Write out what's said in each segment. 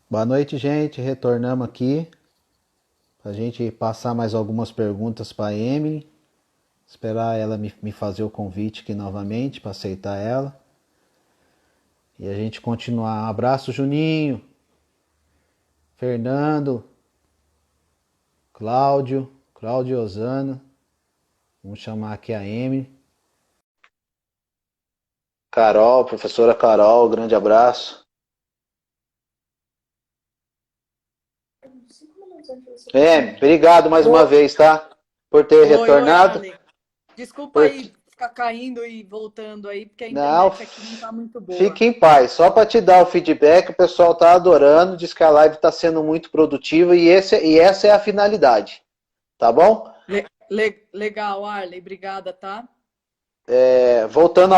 Boa noite, gente. Retornamos aqui para a gente passar mais algumas perguntas para a Emily. Esperar ela me fazer o convite aqui novamente para aceitar ela. E a gente continuar. Um abraço, Juninho, Fernando, Cláudio Osana. Vamos chamar aqui a Emily. Carol, professora Carol, grande abraço. Obrigado mais uma Oi, vez, tá? Por ter oi, retornado. Arley. Desculpa Porque... aí ficar caindo e voltando aí, porque a Não, internet aqui não tá muito boa. fique em paz. Só para te dar o feedback, o pessoal está adorando, diz que a live está sendo muito produtiva e essa é a finalidade, tá bom? Legal, Arley, obrigada, tá? Voltando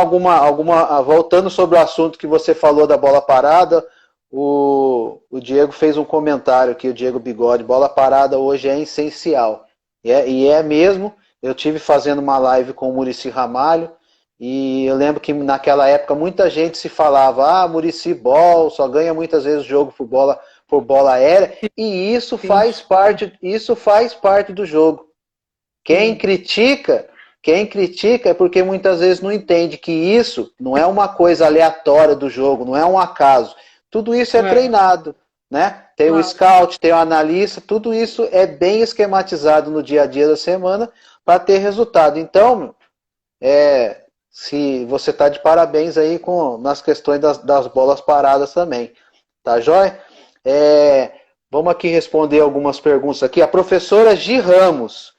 voltando sobre o assunto que você falou da bola parada, o Diego fez um comentário aqui, o Diego Bigode, bola parada hoje é essencial. E é mesmo, eu tive fazendo uma live com o Muricy Ramalho, e eu lembro que naquela época muita gente se falava, Muricy Ball, só ganha muitas vezes o jogo por bola aérea, e Sim, isso faz parte do jogo. Quem sim. critica, quem critica é porque muitas vezes não entende que isso não é uma coisa aleatória do jogo, não é um acaso. Tudo isso é É, treinado, né? Tem o claro. scout, tem o analista, tudo isso é bem esquematizado no dia a dia da semana para ter resultado. Então, se você está de parabéns aí nas questões das bolas paradas também, tá joia? Vamos aqui responder algumas perguntas aqui. A professora Gi Ramos.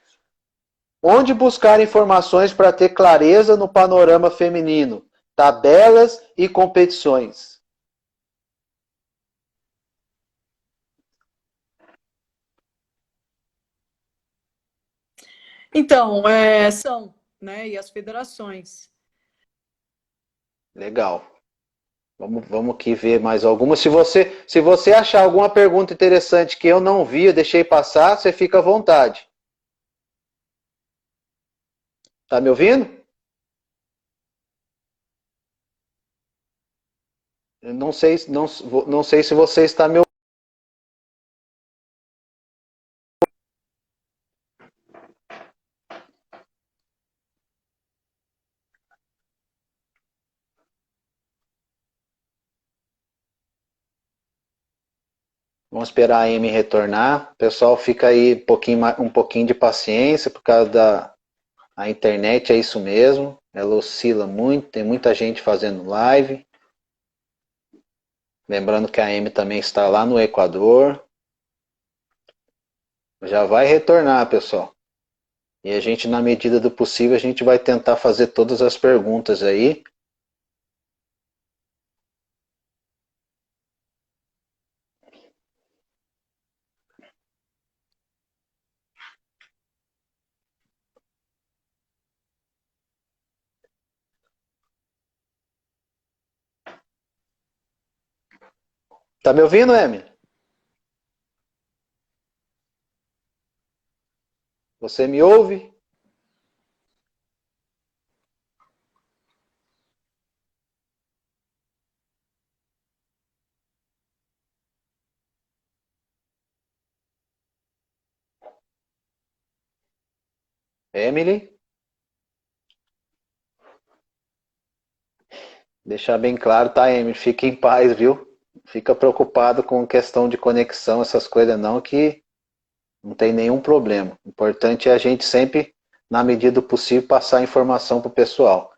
Onde buscar informações para ter clareza no panorama feminino? Tabelas e competições. Então, são, né, e as federações. Legal. Vamos aqui ver mais algumas. Se você achar alguma pergunta interessante que eu não vi, eu deixei passar, você fica à vontade. Tá me ouvindo? Eu não sei se você está me ouvindo. Vamos esperar a Amy retornar. O pessoal fica aí um pouquinho de paciência por causa da a internet, é isso mesmo. Ela oscila muito, tem muita gente fazendo live. Lembrando que a Amy também está lá no Equador. Já vai retornar, pessoal. E a gente, na medida do possível, a gente vai tentar fazer todas as perguntas aí. Tá me ouvindo, Amy? Você me ouve? Emily? Deixar bem claro, tá, Emily? Fique em paz, viu? Fica preocupado com questão de conexão, essas coisas não, que não tem nenhum problema. O importante é a gente sempre, na medida do possível, passar a informação para o pessoal.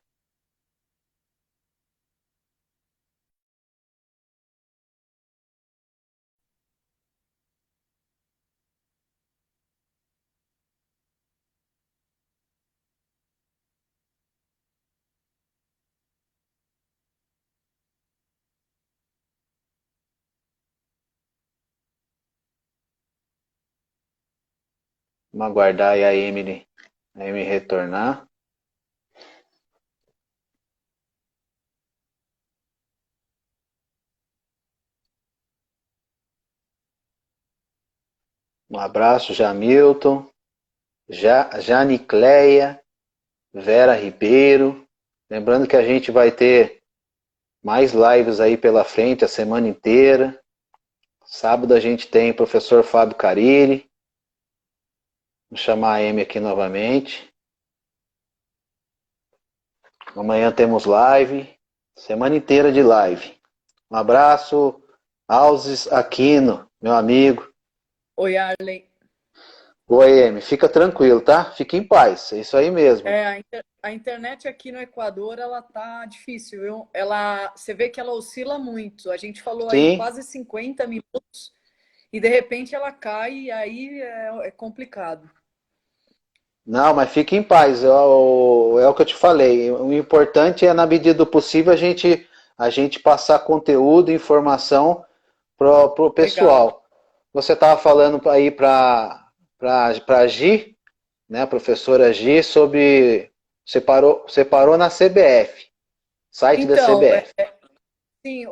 Vamos aguardar aí a Emily retornar. Um abraço, Jamilton, Janicleia, Vera Ribeiro. Lembrando que a gente vai ter mais lives aí pela frente a semana inteira. Sábado a gente tem professor Fábio Carilli. Vou chamar a Amy aqui novamente. Amanhã temos live. Semana inteira de live. Um abraço, Alzes Aquino, meu amigo. Oi, Arley. Oi, Amy. Fica tranquilo, tá? Fica em paz. É isso aí mesmo. A internet aqui no Equador, ela tá difícil, viu? Você vê que ela oscila muito. A gente falou aí Sim. quase 50 minutos e de repente ela cai e aí é complicado. Não, mas fique em paz. É o que eu te falei. O importante é, na medida do possível, a gente passar conteúdo, informação pro Legal. pessoal. Você estava falando aí para Gi, né, a professora Gi, sobre. Você parou na CBF, site da Então, CBF. sim,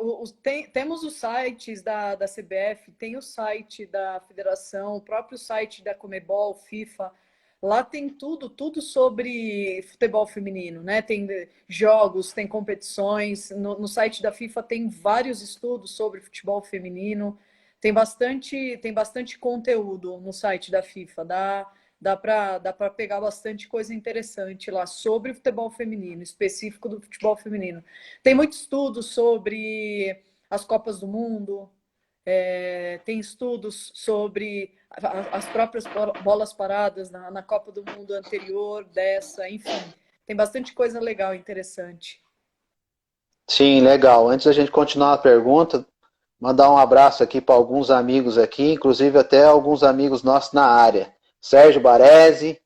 temos os sites da CBF, tem o site da Federação, o próprio site da Conmebol, FIFA. Lá tem tudo sobre futebol feminino, né? Tem jogos, tem competições. No site da FIFA tem vários estudos sobre futebol feminino. Tem bastante conteúdo no site da FIFA. Dá para pegar bastante coisa interessante lá sobre o futebol feminino, específico do futebol feminino. Tem muito estudo sobre as Copas do Mundo, tem estudos sobre as próprias bolas paradas na Copa do Mundo anterior, dessa, enfim. Tem bastante coisa legal e interessante. Sim, legal. Antes da gente continuar a pergunta, mandar um abraço aqui para alguns amigos aqui, inclusive até alguns amigos nossos na área. Sérgio Baresi.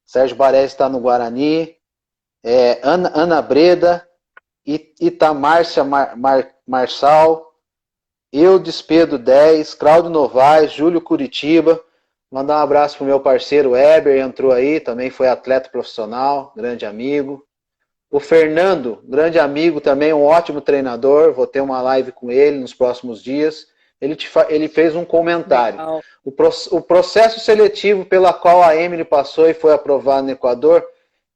Sérgio Baresi está no Guarani. Ana Breda, Itamárcia Marçal, Eudes Pedro 10, Claudio Novaes, Júlio Curitiba. Mandar um abraço pro meu parceiro Eber, entrou aí, também foi atleta profissional, grande amigo. O Fernando, grande amigo também, um ótimo treinador, vou ter uma live com ele nos próximos dias. Ele fez um comentário. Legal. O processo seletivo pela qual a Emily passou e foi aprovada no Equador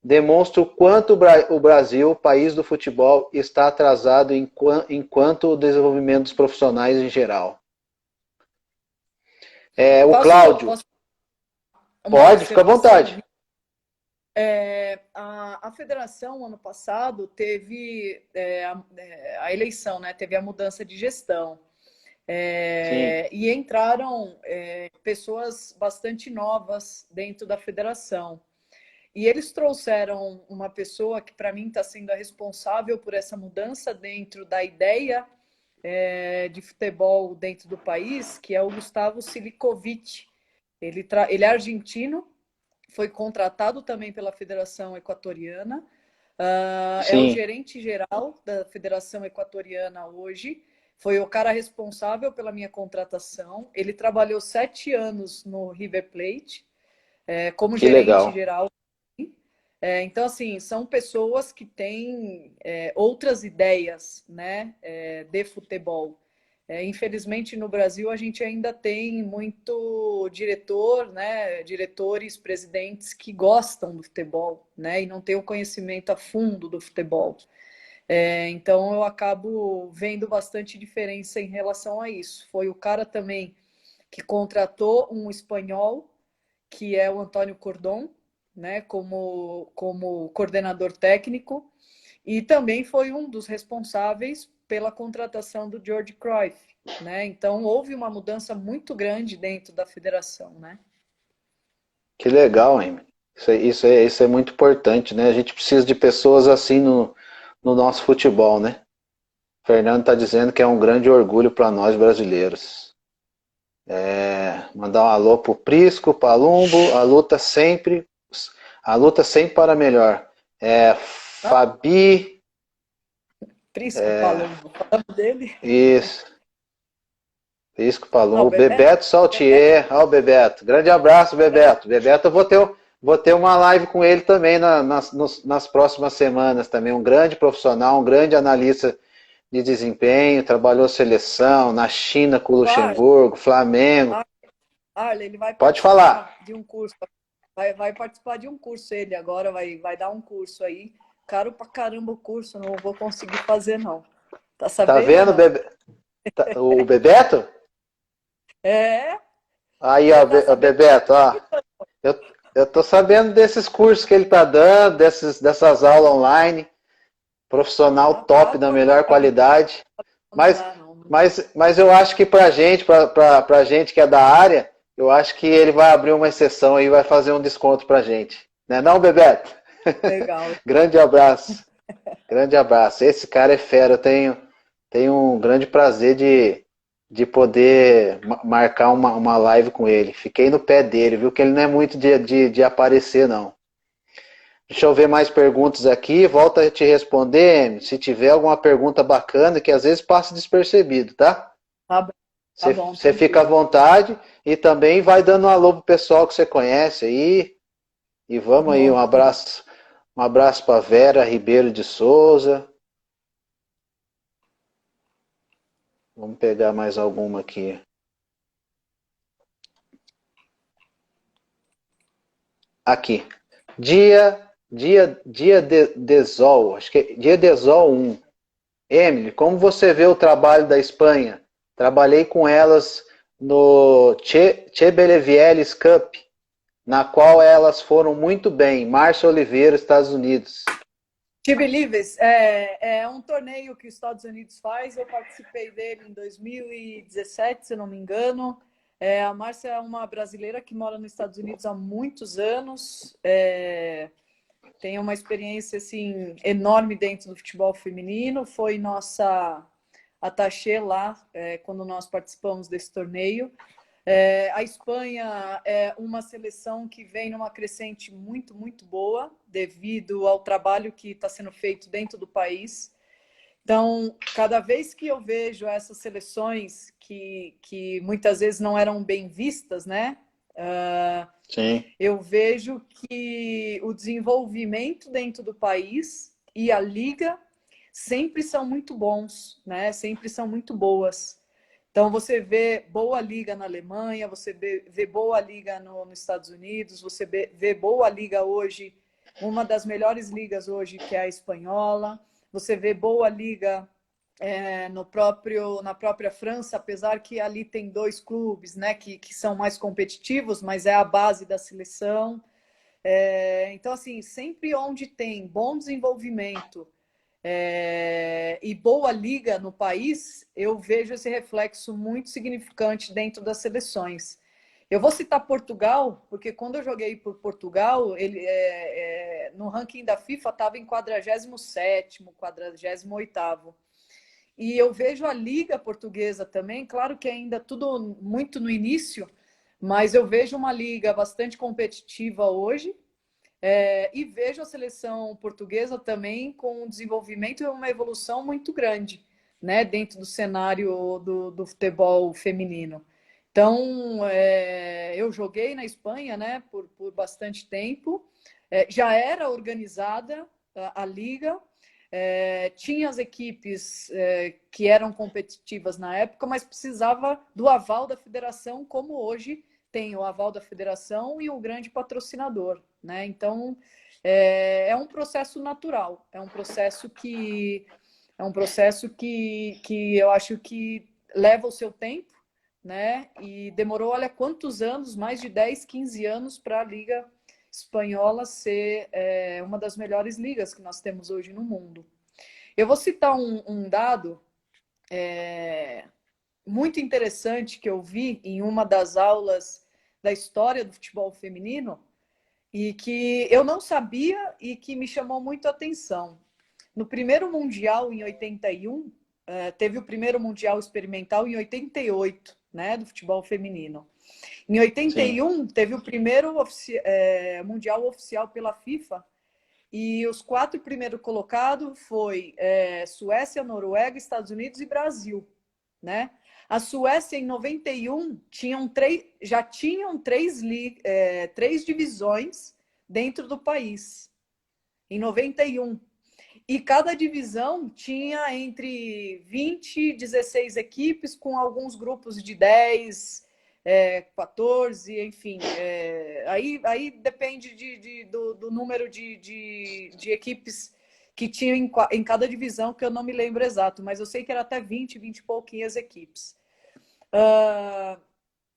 demonstra o quanto o Brasil, o país do futebol, está atrasado enquanto o desenvolvimento dos profissionais em geral. O Posso, Cláudio, posso uma pode, fica à vontade. observação? A federação, ano passado, teve a eleição, né? Teve a mudança de gestão. Sim, E entraram pessoas bastante novas dentro da federação. E eles trouxeram uma pessoa que, para mim, está sendo a responsável por essa mudança dentro da ideia de futebol dentro do país, que é o Gustavo Silikovic. Ele é argentino, foi contratado também pela Federação Equatoriana, é o sim, gerente geral da Federação Equatoriana hoje, foi o cara responsável pela minha contratação. Ele trabalhou 7 anos no River Plate, como que gerente legal. geral. Então, assim, são pessoas que têm outras ideias, né, de futebol. Infelizmente, no Brasil, a gente ainda tem muito diretor, né, diretores, presidentes que gostam do futebol, né, e não têm o conhecimento a fundo do futebol. Então, eu acabo vendo bastante diferença em relação a isso. Foi o cara também que contratou um espanhol, que é o Antônio Cordon, né, como coordenador técnico, e também foi um dos responsáveis pela contratação do George Cruyff, né? Então houve uma mudança muito grande dentro da federação, né? Que legal, hein? Isso é muito importante, né? A gente precisa de pessoas assim no nosso futebol, né? O Fernando está dizendo que é um grande orgulho para nós brasileiros. Mandar um alô pro Prisco, Palumbo, a luta sempre para melhor. Ah, Fabi, Prisco Palumbo, falamos dele? isso, Prisco, Ah, o Palumbo, Bebeto? Bebeto Saltier, ó o Bebeto, grande abraço, Bebeto. Bebeto, eu vou ter uma live com ele também nas próximas semanas também, um grande profissional, um grande analista de desempenho, trabalhou seleção na China com o O Arley, Luxemburgo, Flamengo. ele vai Pode falar. participar de um curso. Vai participar de um curso ele agora, vai dar um curso aí. Caro pra caramba o curso, não vou conseguir fazer, não. Tá Tá sabendo ou vendo não? o Bebeto? É, Aí, você ó, tá Ó, sabendo? Bebeto, ó, eu, eu tô sabendo desses cursos que ele tá dando, dessas aulas online, profissional Ah, top, tá, da tô melhor ligado. qualidade. Não Mas, dá, não. Não dá. mas eu acho que pra gente, pra gente que é da área, eu acho que ele vai abrir uma exceção aí, vai fazer um desconto pra gente. Né não, Bebeto? Legal. Grande abraço. Grande abraço. Esse cara é fera. Tenho um grande prazer de poder marcar uma live com ele. Fiquei no pé dele, viu? Que ele não é muito de aparecer, não. Deixa eu ver mais perguntas aqui. Volta a te responder, Emi, se tiver alguma pergunta bacana, que às vezes passa despercebido, tá? Tá, bom, tá bom, Você fica à tranquilo. vontade e também vai dando um alô pro pessoal que você conhece aí. E vamos aí, Vou. um abraço para Vera Ribeiro de Souza. Vamos pegar mais alguma aqui. Aqui. Dia de Sol, acho que é Dia de Sol 1. Emily, como você vê o trabalho da Espanha? Trabalhei com elas no Che Belevieres Cup, na qual elas foram muito bem. Márcia Oliveira, Estados Unidos. T-Believers é um torneio que os Estados Unidos faz. Eu participei dele em 2017, se eu não me engano. A Márcia é uma brasileira que mora nos Estados Unidos há muitos anos. Tem uma experiência assim enorme dentro do futebol feminino. Foi nossa attaché lá quando nós participamos desse torneio. A Espanha é uma seleção que vem numa crescente muito, muito boa, devido ao trabalho que está sendo feito dentro do país. Então, cada vez que eu vejo essas seleções que muitas vezes não eram bem vistas, né? Sim. Eu vejo que o desenvolvimento dentro do país e a liga sempre são muito bons, né? Sempre são muito boas. Então, você vê boa liga na Alemanha, você vê boa liga nos Estados Unidos, você vê boa liga hoje, uma das melhores ligas hoje, que é a espanhola. Você vê boa liga na própria França, apesar que ali tem dois clubes, né, que são mais competitivos, mas é a base da seleção. Então, assim, sempre onde tem bom desenvolvimento e boa liga no país, eu vejo esse reflexo muito significante dentro das seleções. Eu vou citar Portugal, porque quando eu joguei por Portugal, ele no ranking da FIFA estava em 47º, 48º. E eu vejo a Liga Portuguesa também, claro que ainda tudo muito no início, mas eu vejo uma liga bastante competitiva hoje, e vejo a seleção portuguesa também com um desenvolvimento e uma evolução muito grande, né, dentro do cenário do futebol feminino. Então, eu joguei na Espanha, né, por bastante tempo, já era organizada a liga, tinha as equipes que eram competitivas na época, mas precisava do aval da federação, como hoje tem o aval da federação e o grande patrocinador, né? Então é um processo natural, que eu acho que leva o seu tempo, né? E demorou, olha quantos anos, mais de 10, 15 anos para a Liga Espanhola ser uma das melhores ligas que nós temos hoje no mundo. Eu vou citar um dado muito interessante que eu vi em uma das aulas da história do futebol feminino e que eu não sabia e que me chamou muito a atenção. No primeiro Mundial, em 81, teve o primeiro Mundial experimental em 88, né, do futebol feminino. Em Sim. 81, teve o primeiro Mundial oficial pela FIFA e os 4 primeiros colocados foi Suécia, Noruega, Estados Unidos e Brasil, né? A Suécia, em 91, já tinham três divisões dentro do país, em 91. E cada divisão tinha entre 20 e 16 equipes, com alguns grupos de 10, 14, enfim. Aí depende do número de equipes que tinham em cada divisão, que eu não me lembro exato, mas eu sei que era até 20 e pouquinhas equipes.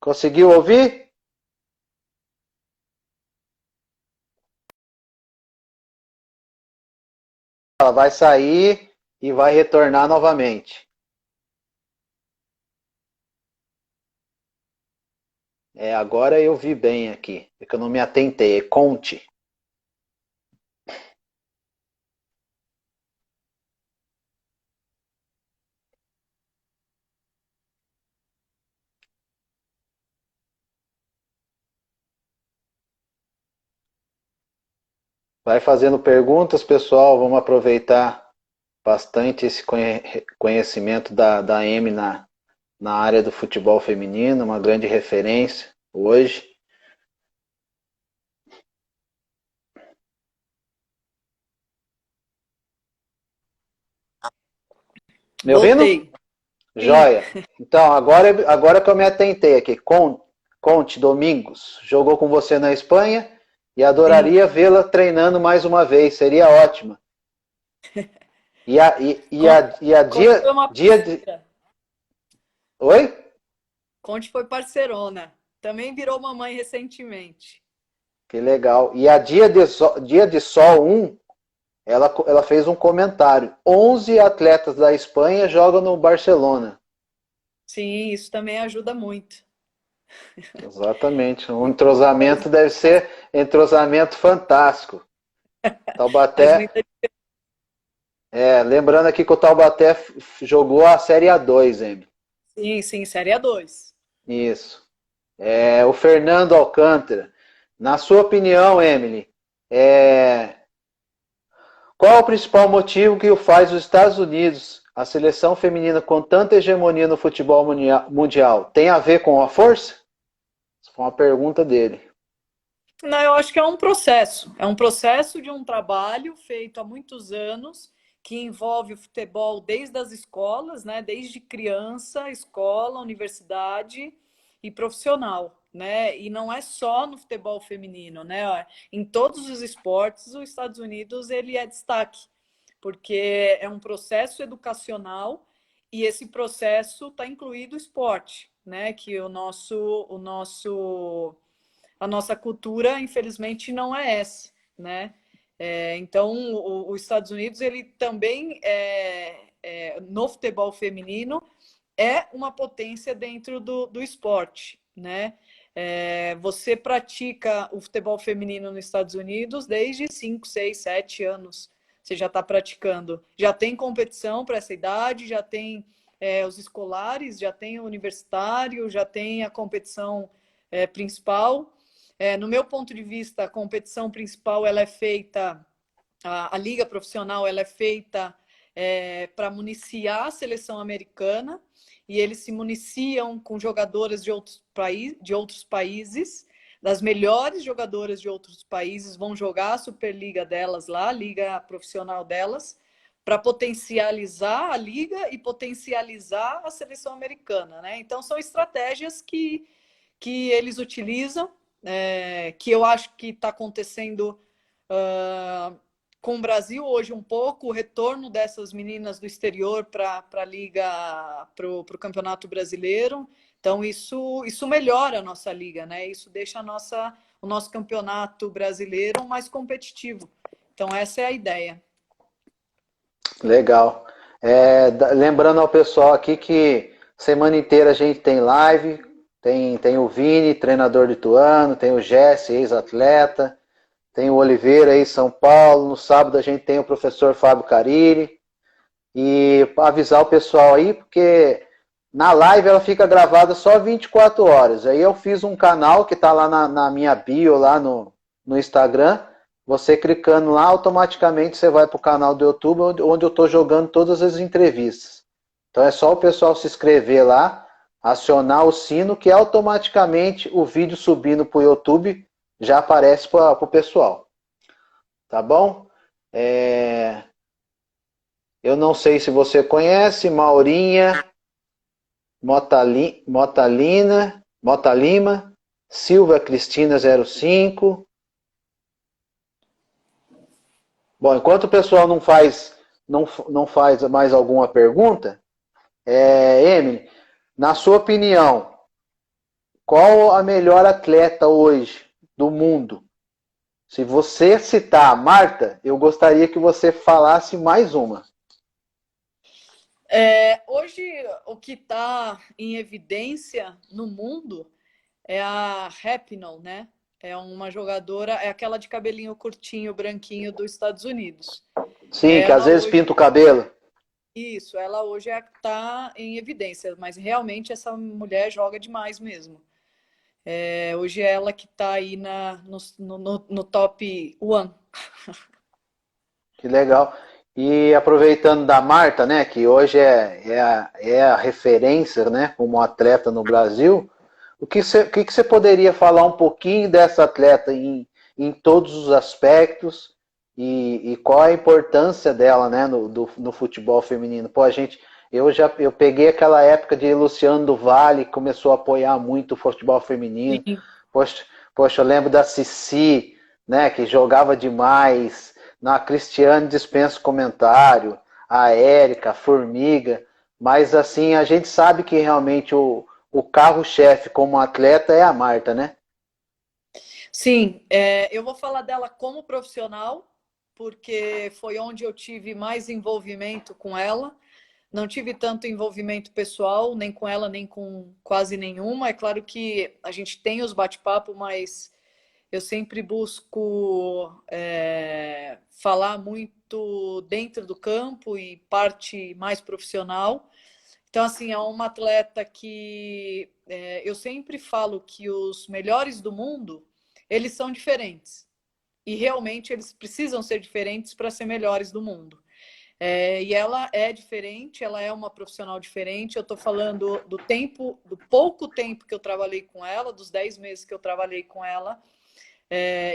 Conseguiu ouvir? Ela vai sair e vai retornar novamente. Agora eu vi bem aqui, é que eu não me atentei. É Conte. Vai fazendo perguntas, pessoal. Vamos aproveitar bastante esse conhecimento da Amy na área do futebol feminino, uma grande referência hoje. Me ouvindo? Voltei. Joia. Então, agora que eu me atentei aqui, Conte Domingos jogou com você na Espanha e adoraria vê-la treinando mais uma vez, seria ótima. E a Conte foi uma dia de... Oi? Conte foi parceirona. Também virou mamãe recentemente. Que legal. E a dia de Sol 1, ela fez um comentário. 11 atletas da Espanha jogam no Barcelona. Sim, isso também ajuda muito. Exatamente. Um entrosamento deve ser entrosamento fantástico. Taubaté. Lembrando aqui que o Taubaté jogou a Série A2, hein? Sim, Série A2. Isso. O Fernando Alcântara. Na sua opinião, Emily, qual o principal motivo que o faz os Estados Unidos, a seleção feminina com tanta hegemonia no futebol mundial, tem a ver com a força? Essa foi uma pergunta dele. Não, eu acho que é um processo. É um processo de um trabalho feito há muitos anos que envolve o futebol desde as escolas, né? Desde criança, escola, universidade e profissional, né? E não é só no futebol feminino, né? Em todos os esportes, os Estados Unidos ele é destaque, porque é um processo educacional e esse processo está incluído o esporte, né? Que a nossa cultura, infelizmente, não é essa, né? Então, os Estados Unidos, ele também, no futebol feminino, é uma potência dentro do esporte, né? Você pratica o futebol feminino nos Estados Unidos desde 5, 6, 7 anos. Você já está praticando. Já tem competição para essa idade, já tem os escolares, já tem o universitário, já tem a competição principal. No meu ponto de vista, a competição principal ela é feita, a liga profissional ela é feita para municiar a seleção americana, e eles se municiam com jogadoras de outros países, das melhores jogadoras de outros países vão jogar a Superliga delas lá, a liga profissional delas, para potencializar a liga e potencializar a seleção americana, né? Então são estratégias que eles utilizam, que eu acho que está acontecendo com o Brasil hoje um pouco, o retorno dessas meninas do exterior para a liga, para o campeonato brasileiro. Então isso melhora a nossa liga, né? Isso deixa o nosso campeonato brasileiro mais competitivo. Então essa é a ideia. Legal. Lembrando ao pessoal aqui que semana inteira a gente tem live, tem o Vini, treinador de Ituano, tem o Jesse, ex-atleta, tem o Oliveira aí, São Paulo. No sábado a gente tem o professor Fábio Carilli. E para avisar o pessoal aí, porque na live ela fica gravada só 24 horas. Aí eu fiz um canal que está lá na minha bio, lá no Instagram. Você clicando lá, automaticamente você vai para o canal do YouTube, onde eu estou jogando todas as entrevistas. Então é só o pessoal se inscrever lá, acionar o sino, que automaticamente o vídeo subindo para o YouTube já aparece para o pessoal. Tá bom? Eu não sei se você conhece, Maurinha Mota Lima, Silva Cristina 05. Bom, enquanto o pessoal não faz mais alguma pergunta, Emily, na sua opinião, qual a melhor atleta hoje do mundo? Se você citar a Marta, eu gostaria que você falasse mais uma. Hoje, o que está em evidência no mundo é a Rapinoe, né? É uma jogadora, é aquela de cabelinho curtinho, branquinho dos Estados Unidos. Sim, que às Ela vezes hoje, pinta o cabelo. isso, ela hoje é a que está em evidência, mas realmente essa mulher joga demais mesmo. Hoje é ela que está aí no top one. Que legal. E aproveitando da Marta, né, que hoje é a referência, né, como atleta no Brasil, que você poderia falar um pouquinho dessa atleta em todos os aspectos e qual a importância dela, né, no futebol feminino? Pô, eu peguei aquela época de Luciano do Vale, que começou a apoiar muito o futebol feminino. Sim. Poxa, poxa, eu lembro da Cici, né, que jogava demais. Na Cristiane dispensa comentário, a Érica, a Formiga, mas assim, a gente sabe que realmente o carro-chefe como atleta é a Marta, né? Sim, eu vou falar dela como profissional, porque foi onde eu tive mais envolvimento com ela. Não tive tanto envolvimento pessoal, nem com ela, nem com quase nenhuma. É claro que a gente tem os bate-papo, mas eu sempre busco falar muito dentro do campo e parte mais profissional. Então, assim, é uma atleta que eu sempre falo que os melhores do mundo, eles são diferentes. E realmente eles precisam ser diferentes para ser melhores do mundo. E ela é diferente, ela é uma profissional diferente. Eu estou falando do tempo, do pouco tempo que eu trabalhei com ela, dos 10 meses que eu trabalhei com ela.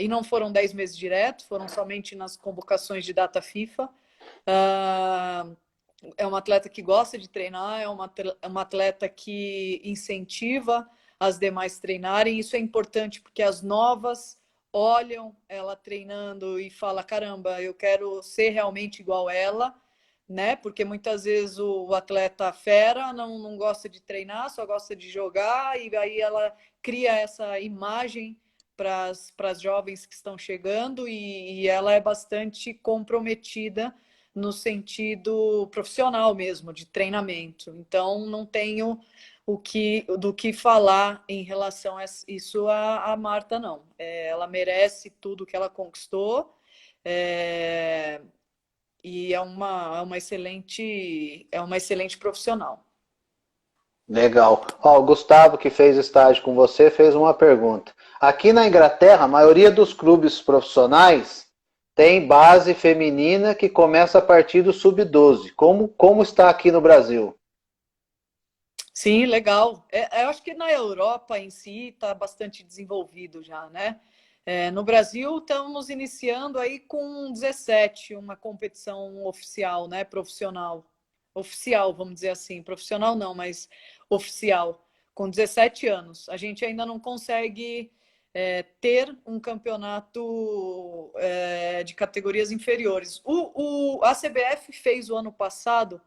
E não foram 10 meses direto, foram somente nas convocações de data FIFA. É uma atleta que gosta de treinar, é uma atleta que incentiva as demais treinarem. Isso é importante porque as novas olham ela treinando e falam: caramba, eu quero ser realmente igual ela, né? Porque muitas vezes o atleta fera não gosta de treinar, só gosta de jogar, e aí ela cria essa imagem para as jovens que estão chegando, e ela é bastante comprometida no sentido profissional mesmo, de treinamento. Então, não tenho do que falar em relação a isso a Marta, não. Ela merece tudo que ela conquistou, e é uma excelente profissional. Legal. Ó, o Gustavo, que fez estágio com você, fez uma pergunta. Aqui na Inglaterra, a maioria dos clubes profissionais tem base feminina que começa a partir do sub-12. Como está aqui no Brasil? Sim, legal. Eu acho que na Europa em si está bastante desenvolvido já, né? No Brasil estamos iniciando aí com 17, uma competição oficial, né? Profissional. Oficial, vamos dizer assim. Profissional não, mas oficial. Com 17 anos. A gente ainda não consegue ter um campeonato de categorias inferiores. A CBF fez o ano passado,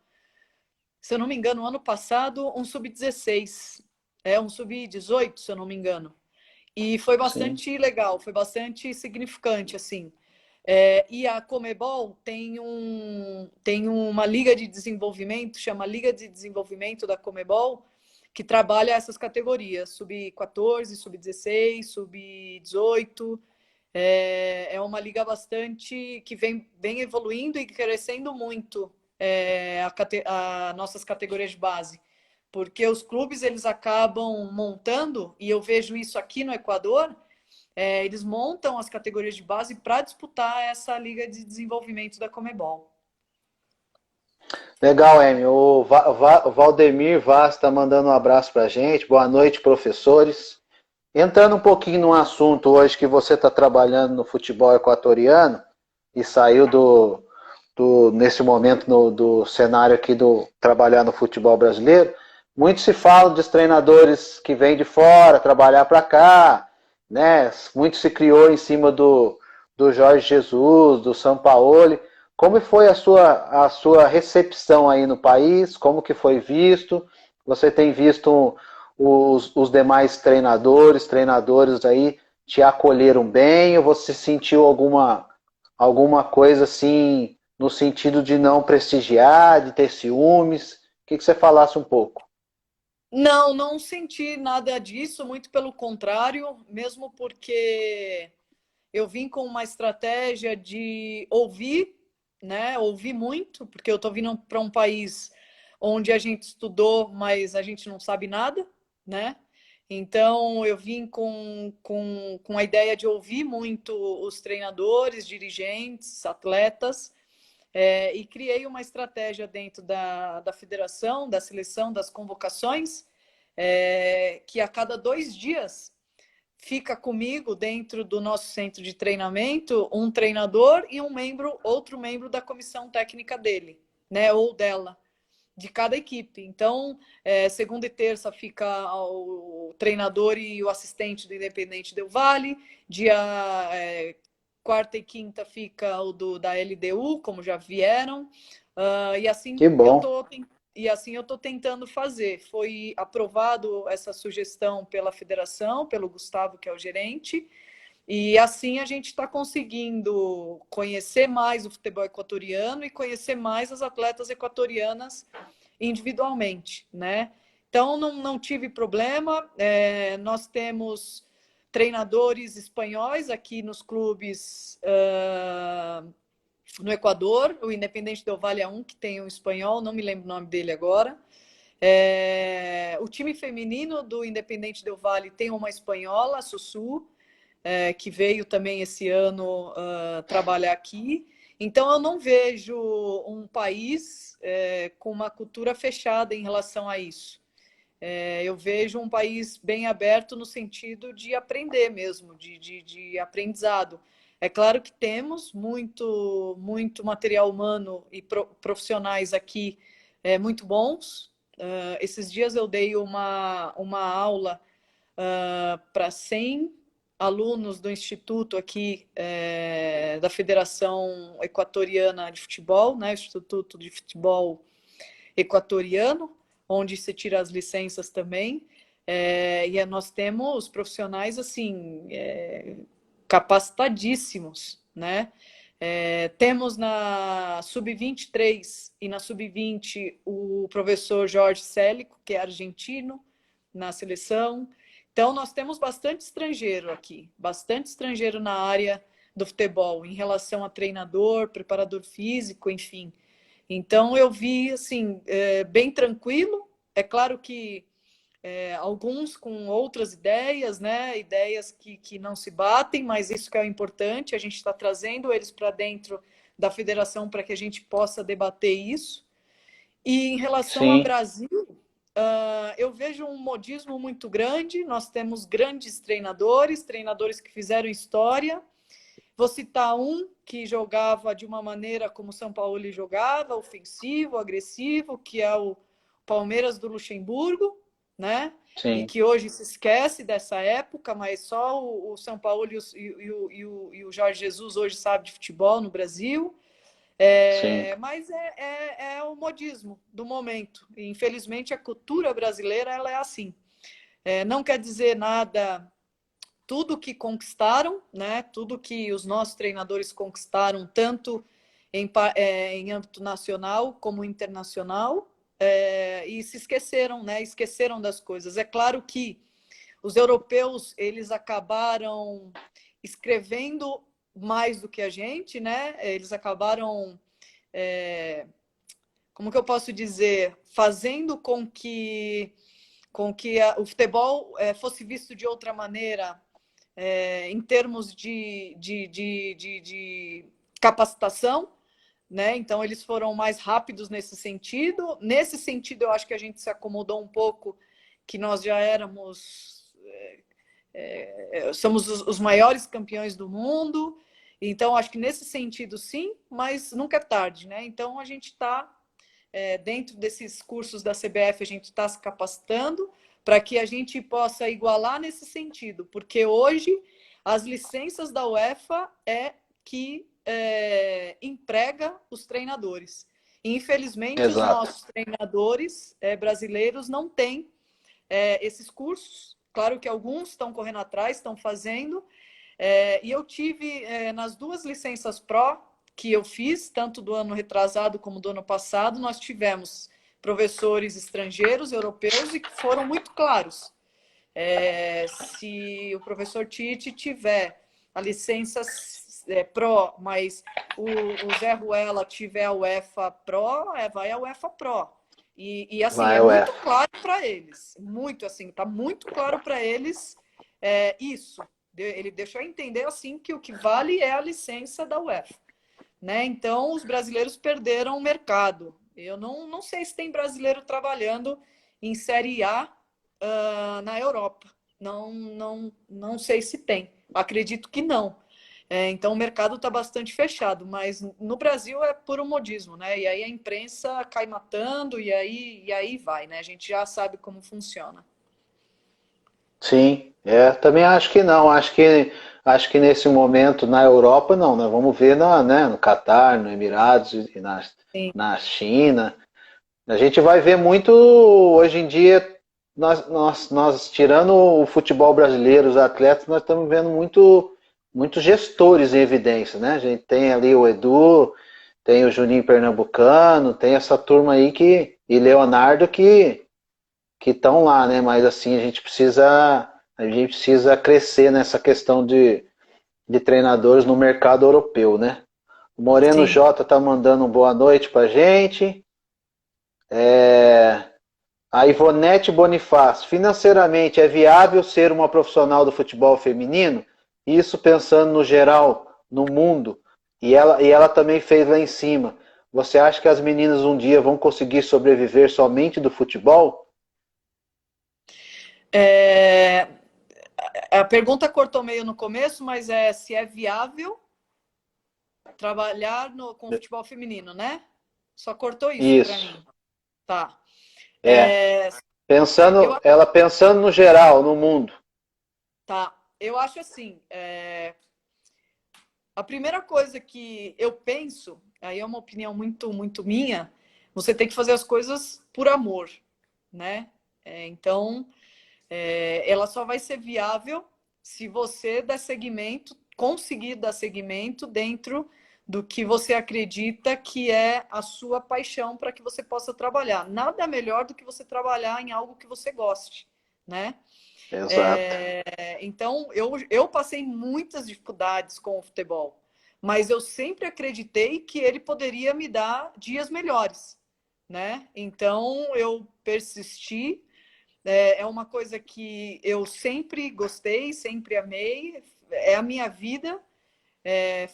se eu não me engano, ano passado, um sub-16, um sub-18, se eu não me engano. E foi Sim. bastante legal, foi bastante significante, assim. E a Comebol tem uma liga de desenvolvimento, chama Liga de Desenvolvimento da Comebol, que trabalha essas categorias, sub-14, sub-16, sub-18. É uma liga bastante que vem evoluindo e crescendo muito as nossas categorias de base, porque os clubes eles acabam montando, e eu vejo isso aqui no Equador, eles montam as categorias de base para disputar essa liga de desenvolvimento da Comebol. Legal, Emi. O Valdemir Vaz está mandando um abraço para a gente. Boa noite, professores. Entrando um pouquinho no assunto hoje que você está trabalhando no futebol equatoriano e saiu nesse momento do cenário aqui do trabalhar no futebol brasileiro, muito se fala dos treinadores que vêm de fora trabalhar para cá, né? Muito se criou em cima do Jorge Jesus, do Sampaoli. Como foi a sua recepção aí no país? Como que foi visto? Você tem visto os demais treinadores aí te acolheram bem ou você sentiu alguma coisa assim no sentido de não prestigiar, de ter ciúmes? Que você falasse um pouco. Não, não senti nada disso, muito pelo contrário, mesmo porque eu vim com uma estratégia de ouvir, né? Ouvir muito, porque eu estou vindo para um país onde a gente estudou, mas a gente não sabe nada, né? Então eu vim com a ideia de ouvir muito os treinadores, dirigentes, atletas, e criei uma estratégia dentro da federação, da seleção, das convocações, que a cada 2 dias fica comigo dentro do nosso centro de treinamento um treinador e outro membro da comissão técnica dele, né, ou dela, de cada equipe. Então, segunda e terça fica o treinador e o assistente do Independente Del Valle, quarta e quinta fica da LDU, como já vieram, e assim Que eu bom. tô e assim eu estou tentando fazer. Foi aprovado essa sugestão pela federação, pelo Gustavo, que é o gerente, e assim a gente está conseguindo conhecer mais o futebol equatoriano e conhecer mais as atletas equatorianas individualmente, né? Então não tive problema. Nós temos treinadores espanhóis aqui nos clubes no Equador. O Independente Del Valle é um que tem um espanhol, não me lembro o nome dele agora. O time feminino do Independente Del Valle tem uma espanhola, a Sussu, que veio também esse ano trabalhar aqui. Então, eu não vejo um país com uma cultura fechada em relação a isso. Eu vejo um país bem aberto no sentido de aprender mesmo, de aprendizado. É claro que temos muito material humano e profissionais aqui muito bons. Esses dias eu dei uma aula para 100 alunos do Instituto aqui da Federação Equatoriana de Futebol, né, Instituto de Futebol Equatoriano, onde se tira as licenças também, e nós temos profissionais assim capacitadíssimos, né? Temos na Sub-23 e na Sub-20 o professor Jorge Célico, que é argentino, na seleção. Então, nós temos bastante estrangeiro aqui, bastante estrangeiro na área do futebol, em relação a treinador, preparador físico, enfim. Então, eu vi, assim, bem tranquilo. É claro que alguns com outras ideias, né? Ideias que não se batem, mas isso que é o importante, a gente está trazendo eles para dentro da federação para que a gente possa debater isso. E em relação ao Sim, Brasil, eu vejo um modismo muito grande. Nós temos grandes treinadores que fizeram história. Vou citar um que jogava de uma maneira como o São Paulo jogava, ofensivo, agressivo, que é o Palmeiras do Luxemburgo, né? E sim, que hoje se esquece dessa época, mas só o São Paulo e o Jorge Jesus hoje sabe de futebol no Brasil. sim. Mas é o modismo do momento. E, infelizmente, a cultura brasileira ela é assim. Não quer dizer nada tudo que conquistaram, né? Tudo que os nossos treinadores conquistaram, tanto em âmbito nacional como internacional, e se esqueceram, né? Esqueceram das coisas. É claro que os europeus eles acabaram escrevendo mais do que a gente, né? Eles acabaram como que eu posso dizer, fazendo com que o futebol fosse visto de outra maneira, em termos de capacitação, né? Então eles foram mais rápidos nesse sentido. Nesse sentido, eu acho que a gente se acomodou um pouco, que nós já éramos somos os maiores campeões do mundo. Então, acho que nesse sentido, sim, mas nunca é tarde, né? Então, a gente está dentro desses cursos da CBF, a gente está se capacitando para que a gente possa igualar nesse sentido, porque hoje as licenças da UEFA que emprega os treinadores. Infelizmente, os Exato. nossos treinadores brasileiros não têm esses cursos. Claro que alguns estão correndo atrás, estão fazendo. E eu tive, nas 2 licenças Pro que eu fiz, tanto do ano retrasado como do ano passado, nós tivemos professores estrangeiros, europeus, e que foram muito claros. Se o professor Tite tiver a licença Pro, mas o Zé Ruela tiver a UEFA Pro, vai a UEFA Pro. E assim, Vai, é ué. muito claro para eles, muito assim, tá muito claro para eles isso. Ele deixou entender assim que o que vale é a licença da UEFA, né? Então os brasileiros perderam o mercado. Eu não sei se tem brasileiro trabalhando em Série A na Europa. Não sei se tem. Acredito que não. Então o mercado está bastante fechado, mas no Brasil é puro modismo, né? E aí a imprensa cai matando e aí vai, né? A gente já sabe como funciona. Sim, também acho que não. Acho que nesse momento na Europa não, né? Vamos ver né, no Catar, no Emirados e Sim. na China. A gente vai ver muito hoje em dia, nós tirando o futebol brasileiro, os atletas, nós estamos vendo muitos gestores em evidência, né? A gente tem ali o Edu, tem o Juninho Pernambucano, tem essa turma aí e Leonardo que estão lá, né? Mas assim, a gente precisa crescer nessa questão de treinadores no mercado europeu, né? O Moreno Sim. Jota tá mandando um boa noite pra gente. A Ivonete Bonifácio, financeiramente é viável ser uma profissional do futebol feminino? Isso pensando no geral, no mundo. E ela também fez lá em cima. Você acha que as meninas um dia vão conseguir sobreviver somente do futebol? É, a pergunta cortou meio no começo, mas se é viável trabalhar com futebol feminino, né? Só cortou isso para Isso. mim. Tá. É. É, eu, Ela pensando no geral, no mundo. tá. Eu acho assim, a primeira coisa que eu penso, aí é uma opinião muito minha, você tem que fazer as coisas por amor, né? Então, ela só vai ser viável se você der seguimento, conseguir dar seguimento dentro do que você acredita que é a sua paixão para que você possa trabalhar. Nada melhor do que você trabalhar em algo que você goste, né? Exato. Então, eu passei muitas dificuldades com o futebol, mas eu sempre acreditei que ele poderia me dar dias melhores, né? Então, eu persisti. É uma coisa que eu sempre gostei, sempre amei, é a minha vida,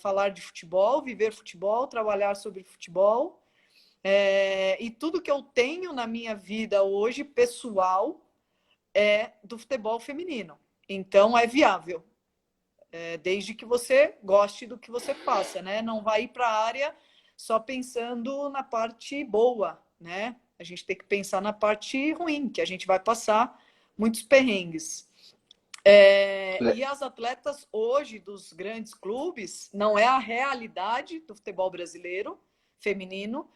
falar de futebol, viver futebol, trabalhar sobre futebol. E tudo que eu tenho na minha vida hoje, pessoal, é do futebol feminino. Então, é viável, desde que você goste do que você faça, né? Não vai ir para a área só pensando na parte boa, né? A gente tem que pensar na parte ruim, que a gente vai passar muitos perrengues. E as atletas hoje dos grandes clubes, não é a realidade do futebol brasileiro feminino,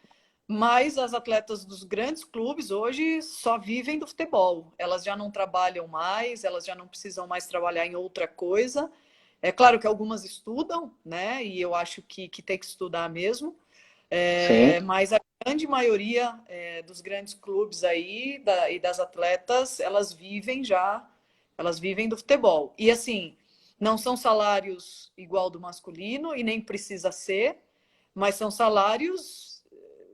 mas as atletas dos grandes clubes hoje só vivem do futebol. Elas já não trabalham mais, elas já não precisam mais trabalhar em outra coisa. É claro que algumas estudam, né? E eu acho que tem que estudar mesmo. Sim. Mas a grande maioria dos grandes clubes aí e das atletas, elas vivem do futebol. E assim, não são salários igual do masculino e nem precisa ser, mas são salários,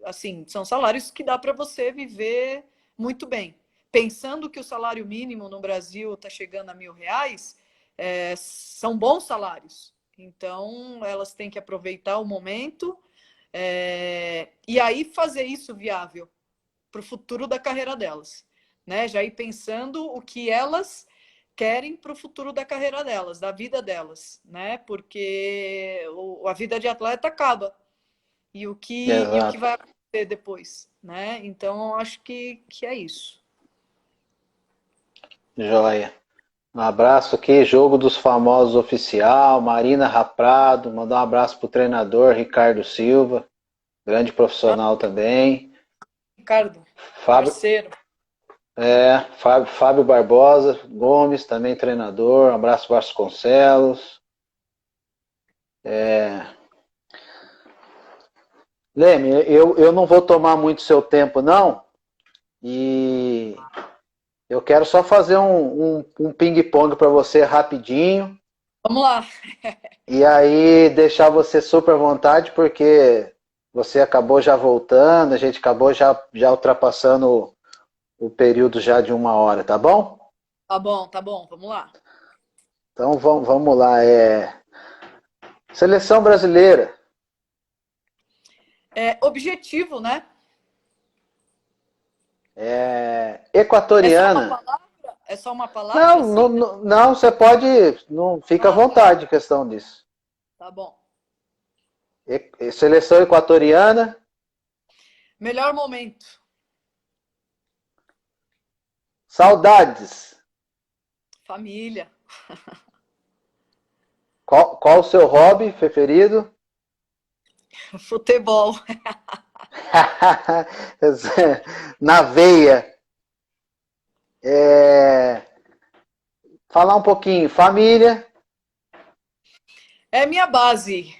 assim, são salários que dá para você viver muito bem. Pensando que o salário mínimo no Brasil está chegando a R$ 1.000, são bons salários. Então, elas têm que aproveitar o momento e aí fazer isso viável para o futuro da carreira delas, né? Já ir pensando o que elas querem para o futuro da carreira delas, da vida delas, né? Porque a vida de atleta acaba e o que Exato. vai acontecer depois, né? Então acho que é isso. Joia. Um abraço aqui, Jogo dos Famosos Oficial, Marina Raprado, mandar um abraço pro treinador Ricardo Silva, grande Ah, profissional também. Ricardo, Fábio, parceiro. Fábio Barbosa Gomes, também treinador. Um abraço, Vasconcelos. Leme, eu não vou tomar muito seu tempo, não. E eu quero só fazer um ping-pong para você rapidinho. Vamos lá. E aí deixar você super à vontade, porque você acabou já voltando, a gente acabou já ultrapassando o período já de 1 hora, tá bom? Tá bom, vamos lá. Então vamos lá. Seleção brasileira. Objetivo, né? É só uma Equatoriana. palavra? É só uma palavra, Não, assim? não, você pode. Não, fica à Ah, tá. vontade questão disso. Tá bom. Seleção equatoriana. Melhor momento. Saudades. Família. Qual o seu hobby preferido? Futebol. Na veia. Falar um pouquinho. Família. É minha base.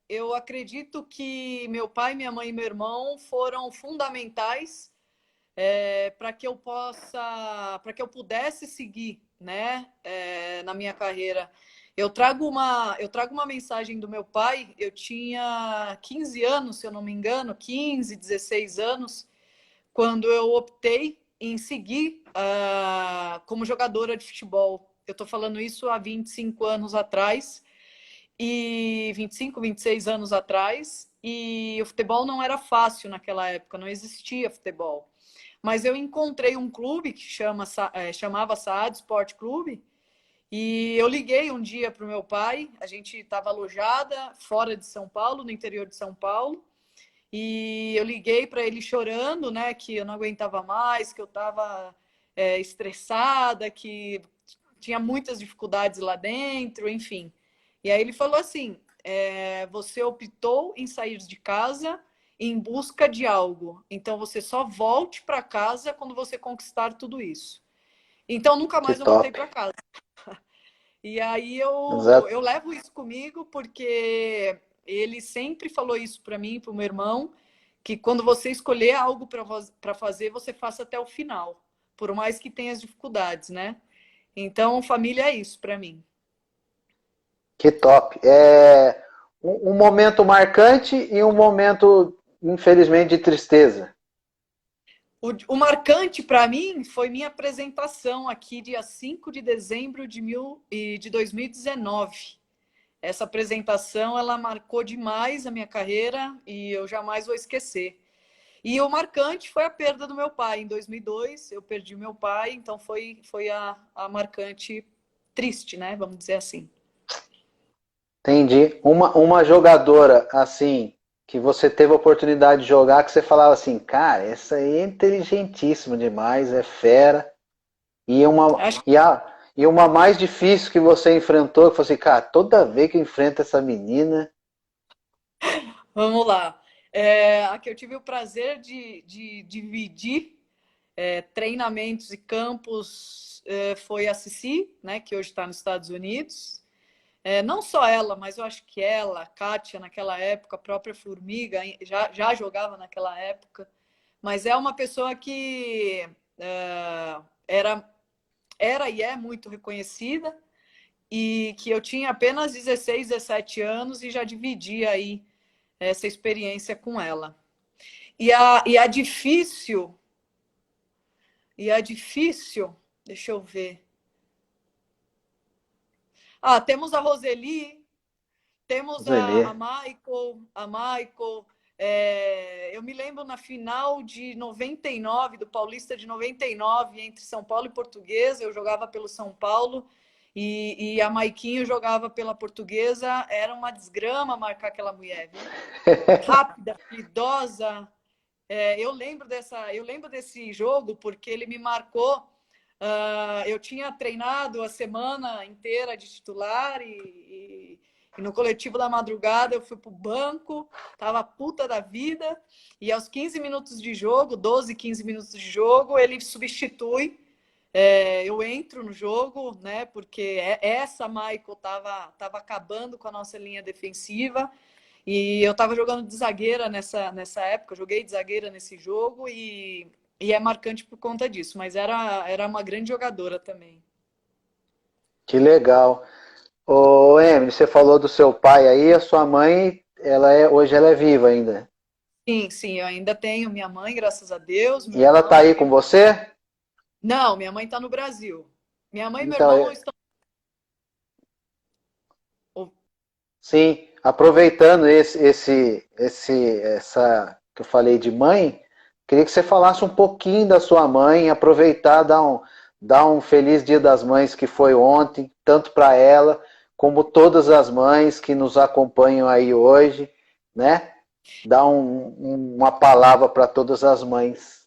Eu acredito que meu pai, minha mãe e meu irmão foram fundamentais para que eu para que eu pudesse seguir, né, na minha carreira. Eu trago uma mensagem do meu pai. Eu tinha 15 anos, se eu não me engano, 15, 16 anos, quando eu optei em seguir como jogadora de futebol. Eu estou falando isso há 25 anos atrás, e 25, 26 anos atrás, e o futebol não era fácil naquela época, não existia futebol. Mas eu encontrei um clube que chamava Saad Sport Clube, e eu liguei um dia para o meu pai. A gente estava alojada fora de São Paulo, no interior de São Paulo, e eu liguei para ele chorando, né, que eu não aguentava mais, que eu estava estressada, que tinha muitas dificuldades lá dentro, enfim. E aí ele falou assim: você optou em sair de casa em busca de algo, então você só volte para casa quando você conquistar tudo isso. Então nunca Que mais eu voltei top. para casa. E aí Exato. eu levo isso comigo porque ele sempre falou isso para mim, para o meu irmão, que quando você escolher algo para fazer, você faça até o final, por mais que tenha as dificuldades, né? Então, família é isso para mim. Que top. Um momento marcante e um momento, infelizmente, de tristeza. O marcante para mim foi minha apresentação aqui, dia 5 de dezembro de 2019. Essa apresentação, ela marcou demais a minha carreira e eu jamais vou esquecer. E o marcante foi a perda do meu pai. Em 2002, eu perdi meu pai, então foi a marcante triste, né? Vamos dizer assim. Entendi. Uma jogadora assim, que você teve a oportunidade de jogar, que você falava assim, cara, essa aí é inteligentíssima demais, é fera. E Acho e uma mais difícil que você enfrentou, que você, cara, toda vez que eu enfrento essa menina. Vamos lá. A que eu tive o prazer de dividir treinamentos e campos foi a Cici, né, que hoje está nos Estados Unidos. Não só ela, mas eu acho que ela, a Kátia, naquela época, a própria Formiga, já jogava naquela época. Mas é uma pessoa que era, era e é muito reconhecida, e que eu tinha apenas 16, 17 anos e já dividi aí essa experiência com ela. E a difícil, deixa eu ver. Temos a Roseli, temos Zeli. a Michael. Eu me lembro na final de 99, do Paulista de 99, entre São Paulo e Portuguesa. Eu jogava pelo São Paulo e a Maiquinho jogava pela Portuguesa. Era uma desgrama marcar aquela mulher, viu? Rápida, idosa. Eu lembro desse jogo porque ele me marcou. Eu tinha treinado a semana inteira de titular E no coletivo da madrugada eu fui pro banco, tava puta da vida, e aos 15 minutos de jogo, 12, 15 minutos de jogo, ele substitui. Eu entro no jogo, né? Porque essa Michael tava acabando com a nossa linha defensiva. E eu estava jogando de zagueira nessa época, eu joguei de zagueira nesse jogo e é marcante por conta disso, mas era uma grande jogadora também. Que legal. Ô, Emily, você falou do seu pai aí, a sua mãe, hoje ela é viva ainda. Sim, sim, eu ainda tenho minha mãe, graças a Deus, meu E ela tá irmão. aí com você? Não, minha mãe está no Brasil. Minha mãe e meu Então, irmão estão. sim, aproveitando essa que eu falei de mãe, queria que você falasse um pouquinho da sua mãe, aproveitar, dar um feliz Dia das Mães que foi ontem, tanto para ela como todas as mães que nos acompanham aí hoje, né? Dar uma palavra para todas as mães.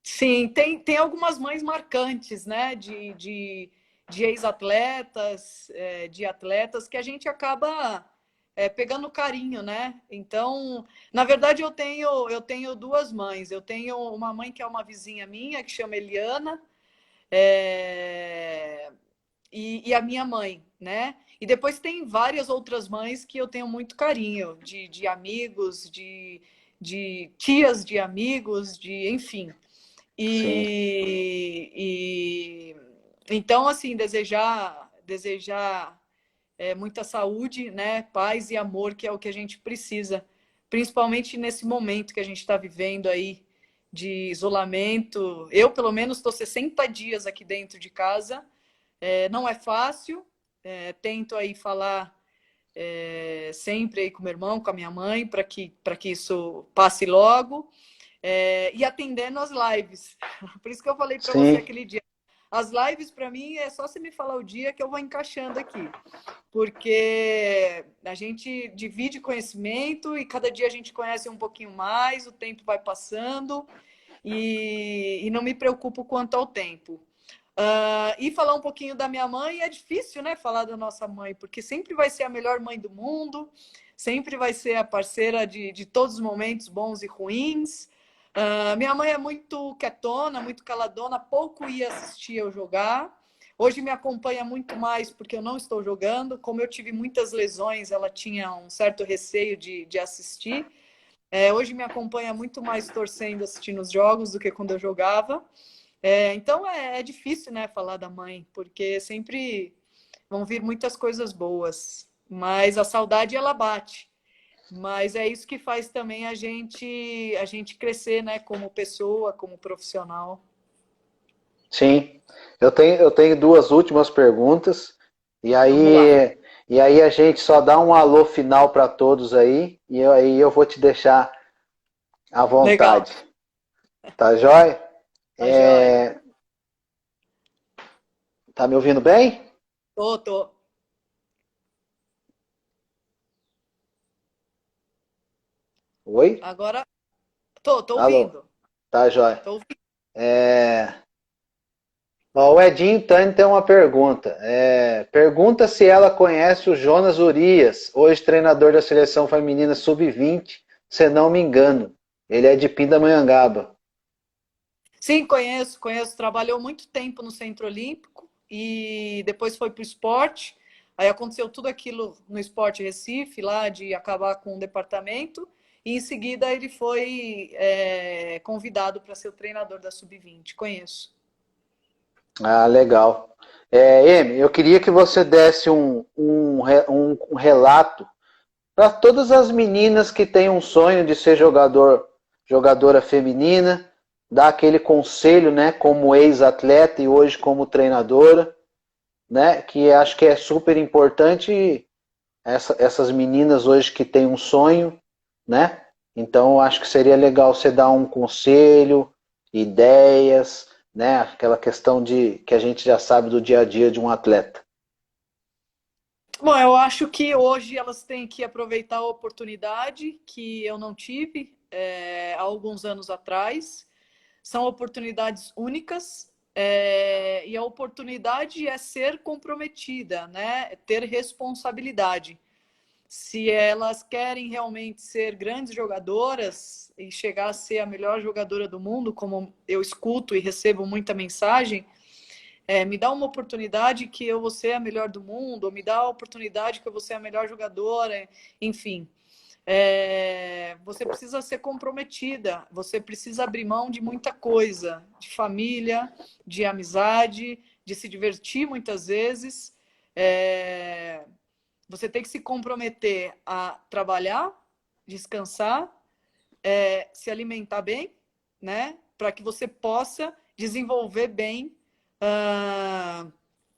Sim, tem algumas mães marcantes, né? De ex-atletas, de atletas, que a gente acaba pegando carinho, né? Então, na verdade, eu tenho duas mães. Eu tenho uma mãe que é uma vizinha minha, que chama Eliana, é, e a minha mãe, né? E depois tem várias outras mães que eu tenho muito carinho, de amigos, de tias de amigos, enfim. Sim, E então, assim, desejar muita saúde, né? Paz e amor, que é o que a gente precisa, principalmente nesse momento que a gente está vivendo aí de isolamento. Eu, pelo menos, estou 60 dias aqui dentro de casa. Não é fácil. Tento aí falar sempre aí com meu irmão, com a minha mãe, para que isso passe logo. E atendendo as lives. Por isso que eu falei para você sim, aquele dia. As lives, para mim, é só você me falar o dia que eu vou encaixando aqui. Porque a gente divide conhecimento e cada dia a gente conhece um pouquinho mais, o tempo vai passando e não me preocupo quanto ao tempo. E falar um pouquinho da minha mãe é difícil, né? Falar da nossa mãe, porque sempre vai ser a melhor mãe do mundo, sempre vai ser a parceira de todos os momentos bons e ruins. Minha mãe é muito quietona, muito caladona, pouco ia assistir eu jogar. Hoje me acompanha muito mais porque eu não estou jogando. Como eu tive muitas lesões, ela tinha um certo receio de assistir. Hoje me acompanha muito mais torcendo, assistindo os jogos do que quando eu jogava. Então é difícil, né, falar da mãe, porque sempre vão vir muitas coisas boas, mas a saudade ela bate. Mas é isso que faz também a gente crescer, né, como pessoa, como profissional. sim. Eu tenho duas últimas perguntas, e Vamos lá. aí a gente só dá um alô final para todos aí, e aí eu vou te deixar à Legal. vontade. Tá jóia? Tá joia. Tá me ouvindo bem? Tô. Oi? Agora tô Alô? ouvindo. Tá jóia. Tô ouvindo. É... Ó, o Edinho Tani tem uma pergunta. Pergunta se ela conhece o Jonas Urias, hoje treinador da seleção feminina sub-20, se não me engano. Ele é de Pindamonhangaba. Sim, conheço. Trabalhou muito tempo no Centro Olímpico e depois foi para o esporte. Aí aconteceu tudo aquilo no Esporte Recife, lá de acabar com o departamento. E em seguida ele foi convidado para ser o treinador da Sub-20. Conheço. Ah, legal. Emi, eu queria que você desse um relato para todas as meninas que têm um sonho de ser jogadora feminina, dar aquele conselho, né, como ex-atleta e hoje como treinadora, né, que acho que é super importante essas meninas hoje que têm um sonho, né? Então acho que seria legal você dar um conselho, ideias, né? Aquela questão de que a gente já sabe do dia a dia de um atleta. Bom, eu acho que hoje elas têm que aproveitar a oportunidade que eu não tive há alguns anos atrás. São oportunidades únicas e a oportunidade é ser comprometida, né? Ter responsabilidade. se elas querem realmente ser grandes jogadoras e chegar a ser a melhor jogadora do mundo, como eu escuto e recebo muita mensagem, me dá uma oportunidade que eu vou ser a melhor do mundo, ou me dá a oportunidade que eu vou ser a melhor jogadora, enfim. Você precisa ser comprometida, você precisa abrir mão de muita coisa, de família, de amizade, de se divertir muitas vezes. Você tem que se comprometer a trabalhar, descansar, se alimentar bem, né? Para que você possa desenvolver bem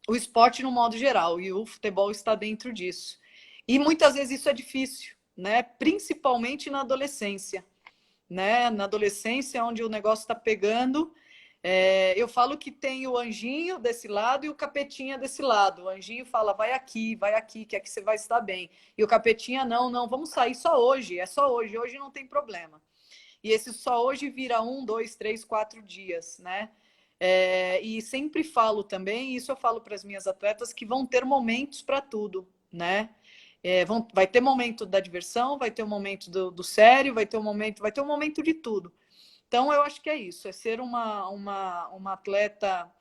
o esporte no modo geral. E o futebol está dentro disso. E muitas vezes isso é difícil, né? Principalmente na adolescência, né? Na adolescência, onde o negócio está pegando. Eu falo que tem o anjinho desse lado e o capetinha desse lado. O anjinho fala, vai aqui, que aqui você vai estar bem. E o capetinha, não, não, vamos sair só hoje, é só hoje, hoje não tem problema. E esse só hoje vira 1, 2, 3, 4 dias, né? E sempre falo também, isso eu falo para as minhas atletas, que vão ter momentos para tudo, né? Vai ter momento da diversão, vai ter um momento do sério, vai ter um momento de tudo. Então, eu acho que é isso, é ser uma atleta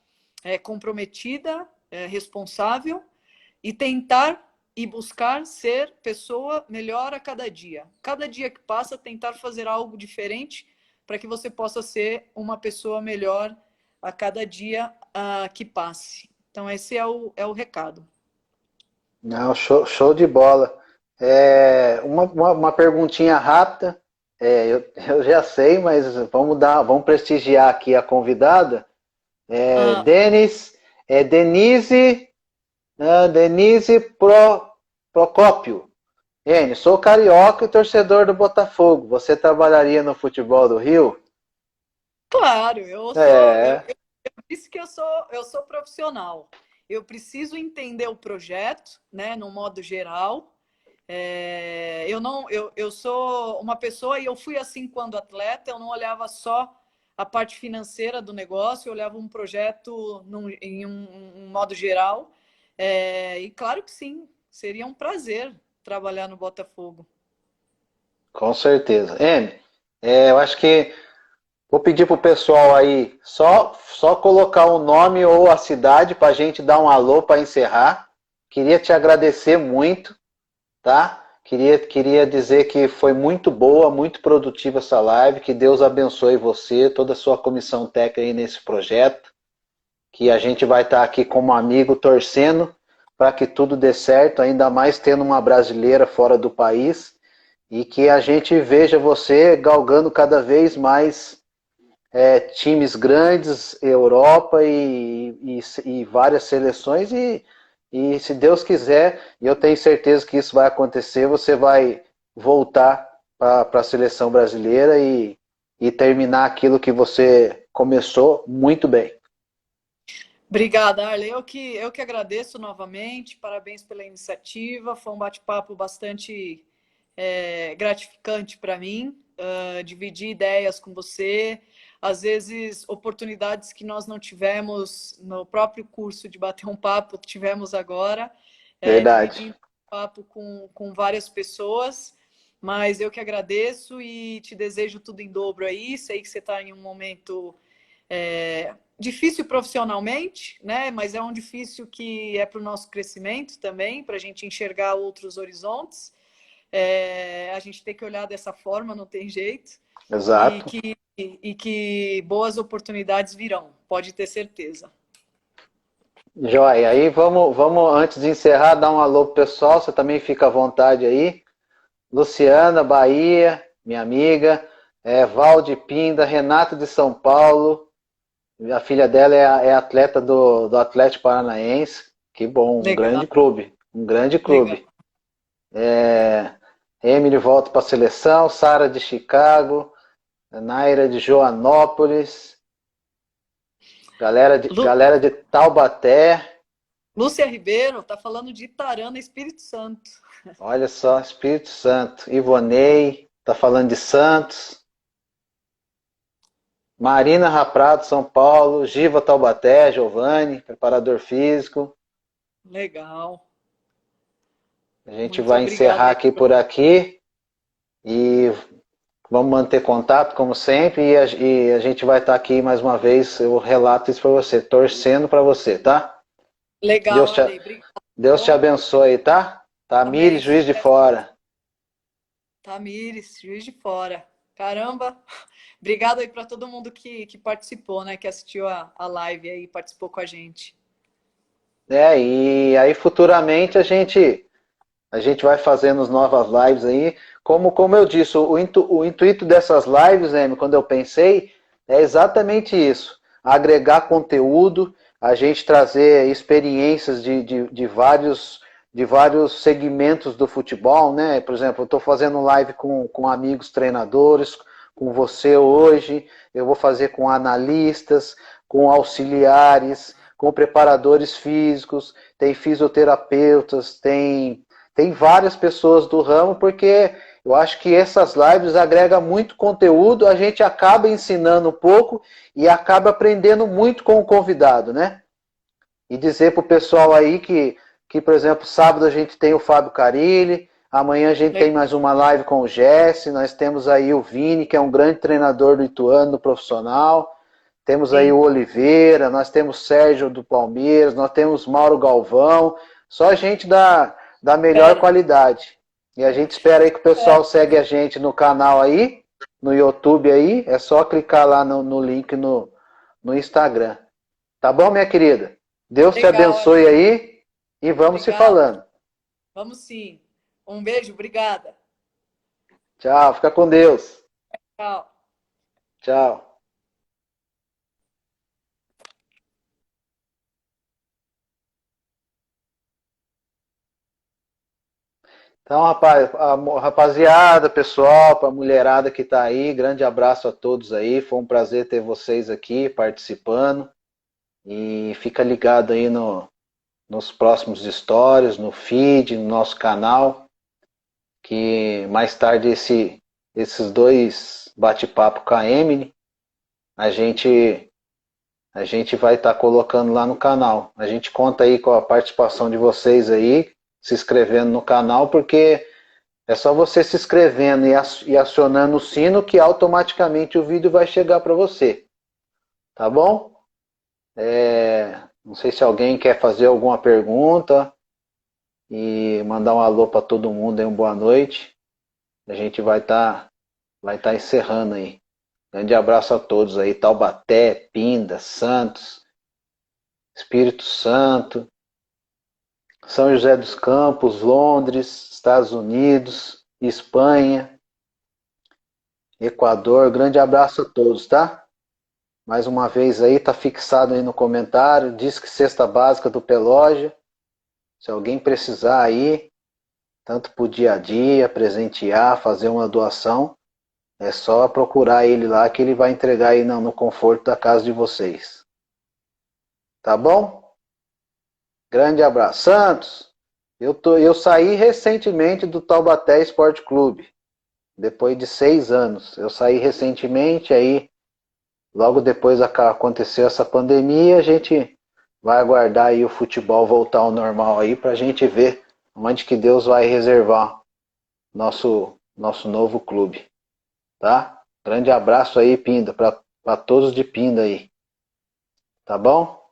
comprometida, responsável e tentar e buscar ser pessoa melhor a cada dia. Cada dia que passa, tentar fazer algo diferente para que você possa ser uma pessoa melhor a cada dia que passe. Então, esse é o recado. Não, show de bola. Uma perguntinha rápida. Eu já sei, mas vamos prestigiar aqui a convidada. Denise Procópio. Sou carioca e torcedor do Botafogo. Você trabalharia no futebol do Rio? Claro, eu disse que eu sou profissional. Eu preciso entender o projeto, né, no modo geral. Eu sou uma pessoa, e eu fui assim quando atleta, eu não olhava só a parte financeira do negócio, eu olhava um projeto em um modo geral. E claro que sim, seria um prazer trabalhar no Botafogo. Com certeza. Eu acho que vou pedir pro pessoal aí só colocar o nome ou a cidade para a gente dar um alô para encerrar. Queria te agradecer muito, tá? Queria dizer que foi muito boa, muito produtiva essa live. Que Deus abençoe você, toda a sua comissão técnica aí nesse projeto. Que a gente vai estar aqui como amigo torcendo para que tudo dê certo, ainda mais tendo uma brasileira fora do país. E que a gente veja você galgando cada vez mais times grandes, Europa e várias seleções. E se Deus quiser, e eu tenho certeza que isso vai acontecer, você vai voltar para a seleção brasileira e terminar aquilo que você começou muito bem. Obrigada, Arley. Eu que agradeço novamente. Parabéns pela iniciativa. Foi um bate-papo bastante gratificante para mim. Dividir ideias com você. Às vezes, oportunidades que nós não tivemos no próprio curso de bater um papo, tivemos agora. Verdade. Dividindo um papo com várias pessoas. Mas eu que agradeço e te desejo tudo em dobro aí. Sei que você está em um momento difícil profissionalmente, né? Mas é um difícil que é para o nosso crescimento também, para a gente enxergar outros horizontes. A gente tem que olhar dessa forma, não tem jeito. Exato. E que boas oportunidades virão, pode ter certeza. Joia, aí vamos, antes de encerrar, dar um alô pro pessoal, você também fica à vontade aí. Luciana, Bahia, minha amiga, Valde Pinda, Renato de São Paulo, a filha dela é atleta do Atlético Paranaense, que bom, Legal. um grande clube. Emily volta para a seleção, Sara de Chicago, Naira de Joanópolis, galera de Taubaté. Lúcia Ribeiro está falando de Itarana, Espírito Santo. Olha só, Espírito Santo. Ivonei, tá falando de Santos. Marina Raprado, São Paulo. Giva Taubaté, Giovanni, preparador físico. Legal. A gente Muito vai encerrar obrigada. aqui por aqui e vamos manter contato, como sempre, e a gente vai estar aqui mais uma vez, eu relato isso para você, torcendo para você, tá? Legal, Deus te, Ale. Obrigado. Deus te abençoe, tá? Tamires, Amém. Juiz de Sucesso. Fora. Tamires, Juiz de Fora. Caramba. Obrigado aí para todo mundo que participou, né? Que assistiu a live aí, participou com a gente. E aí futuramente a gente vai fazendo as novas lives aí. Como eu disse, o intuito dessas lives, Amy, quando eu pensei, é exatamente isso. Agregar conteúdo, a gente trazer experiências de vários segmentos do futebol, né? Por exemplo, eu estou fazendo live com amigos treinadores, com você hoje, eu vou fazer com analistas, com auxiliares, com preparadores físicos, tem fisioterapeutas, tem várias pessoas do ramo, porque eu acho que essas lives agregam muito conteúdo, a gente acaba ensinando um pouco e acaba aprendendo muito com o convidado, né? E dizer para o pessoal aí por exemplo, sábado a gente tem o Fábio Carilli, amanhã a gente tem mais uma live com o Jesse, nós temos aí o Vini, que é um grande treinador do Ituano, do profissional, temos aí o Oliveira, nós temos Sérgio do Palmeiras, nós temos Mauro Galvão, só gente da melhor qualidade. E a gente espera aí que o pessoal segue a gente no canal aí, no YouTube aí, é só clicar lá no link no Instagram. Tá bom, minha querida? Deus te Legal, abençoe Ale. aí e vamos se Obrigada. falando. Vamos sim. Um beijo, obrigada. Tchau, fica com Deus. Tchau. Tchau. Então, rapaz, rapaziada, pessoal, para a mulherada que está aí, grande abraço a todos aí. Foi um prazer ter vocês aqui participando. E fica ligado aí nos próximos stories, no feed, no nosso canal, que mais tarde esses dois bate-papo com a Emily, a gente a gente vai estar colocando lá no canal. A gente conta aí com a participação de vocês aí, se inscrevendo no canal, porque é só você se inscrevendo e acionando o sino que automaticamente o vídeo vai chegar para você. Tá bom? Não sei se alguém quer fazer alguma pergunta e mandar um alô para todo mundo aí, uma boa noite. A gente vai tá encerrando aí. Grande abraço a todos aí, Taubaté, Pinda, Santos, Espírito Santo, São José dos Campos, Londres, Estados Unidos, Espanha, Equador. Grande abraço a todos, tá? Mais uma vez aí, tá fixado aí no comentário, diz que cesta básica do Peloja. Se alguém precisar aí, tanto pro dia a dia, presentear, fazer uma doação, é só procurar ele lá que ele vai entregar aí no conforto da casa de vocês. Tá bom? Grande abraço. Santos, eu saí recentemente do Taubaté Esporte Clube, depois de 6 anos. Eu saí recentemente, aí logo depois aconteceu essa pandemia, a gente vai aguardar aí o futebol voltar ao normal aí pra gente ver onde que Deus vai reservar nosso novo clube, tá? Grande abraço aí, Pinda, para todos de Pinda aí. Tá bom?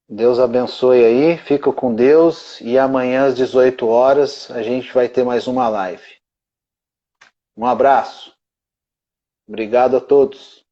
Deus abençoe aí, fica com Deus e amanhã às 18 horas a gente vai ter mais uma live. Um abraço. Obrigado a todos.